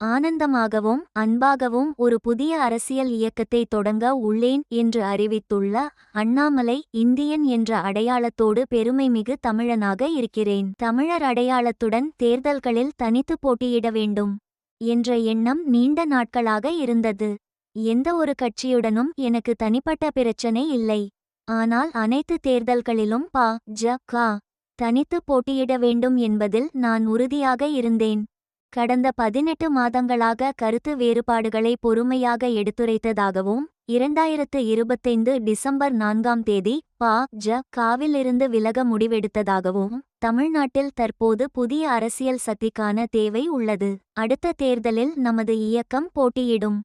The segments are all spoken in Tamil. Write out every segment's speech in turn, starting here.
ஆனந்தமாகவும் அன்பாகவும் ஒரு புதிய அரசியல் இயக்கத்தை தொடங்க உள்ளேன் என்று அறிவித்துள்ள அண்ணாமலை, இந்தியன் என்ற அடையாளத்தோடு பெருமைமிகு தமிழனாக இருக்கிறேன். தமிழர் அடையாளத்துடன் தேர்தல்களில் தனித்து போட்டியிட வேண்டும் என்ற எண்ணம் நீண்ட நாட்களாக இருந்தது. எந்த ஒரு கட்சியுடனும் எனக்கு தனிப்பட்ட பிரச்சனை இல்லை. ஆனால் அனைத்து தேர்தல்களிலும் பா.ஜ.க. தனித்து போட்டியிட வேண்டும் என்பதில் நான் உறுதியாக இருந்தேன். கடந்த 18 மாதங்களாக கருத்து வேறுபாடுகளை பொறுமையாக எடுத்துரைத்ததாகவும் 2025 டிசம்பர் 4ஆம் தேதி பா.ஜ.கவிலிருந்து விலக முடிவெடுத்ததாகவும் தமிழ்நாட்டில் தற்போது புதிய அரசியல் சக்திக்கான தேவை உள்ளது. அடுத்த தேர்தலில் நமது இயக்கம் போட்டியிடும்.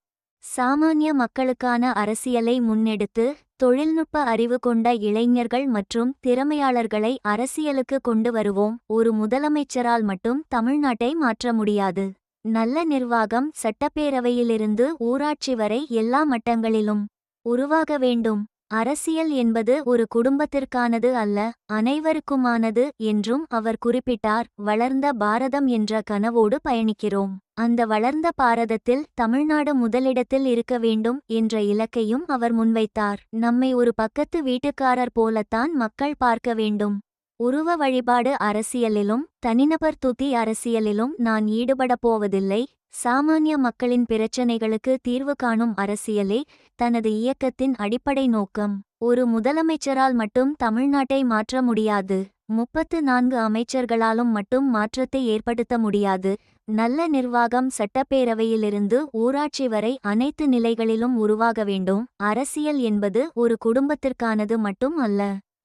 சாமானிய மக்களுக்கான அரசியலை முன்னெடுத்து தொழில்நுட்ப அறிவு கொண்ட இளைஞர்கள் மற்றும் திறமையாளர்களை அரசியலுக்கு கொண்டு வருவோம். ஒரு முதலமைச்சரால் மட்டும் தமிழ்நாட்டை மாற்ற முடியாது. நல்ல நிர்வாகம் சட்டப்பேரவையிலிருந்து ஊராட்சி வரை எல்லா மட்டங்களிலும் உருவாக வேண்டும். அரசியல் என்பது ஒரு குடும்பத்திற்கானது அல்ல, அனைவருக்குமானது என்றும் அவர் குறிப்பிட்டார். வளர்ந்த பாரதம் என்ற கனவோடு பயணிக்கிறோம். அந்த வளர்ந்த பாரதத்தில் தமிழ்நாடு முதலிடத்தில் இருக்க வேண்டும் என்ற இலக்கையும் அவர் முன்வைத்தார். நம்மை ஒரு பக்கத்து வீட்டுக்காரர் போலத்தான் மக்கள் பார்க்க வேண்டும். உருவ வழிபாடு அரசியலிலும் தனிநபர் துதி அரசியலிலும் நான் ஈடுபடப் போவதில்லை. சாமானிய மக்களின் பிரச்சனைகளுக்கு தீர்வு காணும் அரசியலே தனது இயக்கத்தின் அடிப்படை நோக்கம். ஒரு முதலமைச்சரால் மட்டும் தமிழ்நாட்டை மாற்ற முடியாது. 34 அமைச்சர்களாலும் மட்டும் மாற்றத்தை ஏற்படுத்த முடியாது. நல்ல நிர்வாகம் சட்டப்பேரவையிலிருந்து ஊராட்சி வரை அனைத்து நிலைகளிலும் உருவாக வேண்டும். அரசியல் என்பது ஒரு குடும்பத்திற்கானது மட்டும் அல்ல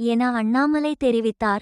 என அண்ணாமலை தெரிவித்தார்.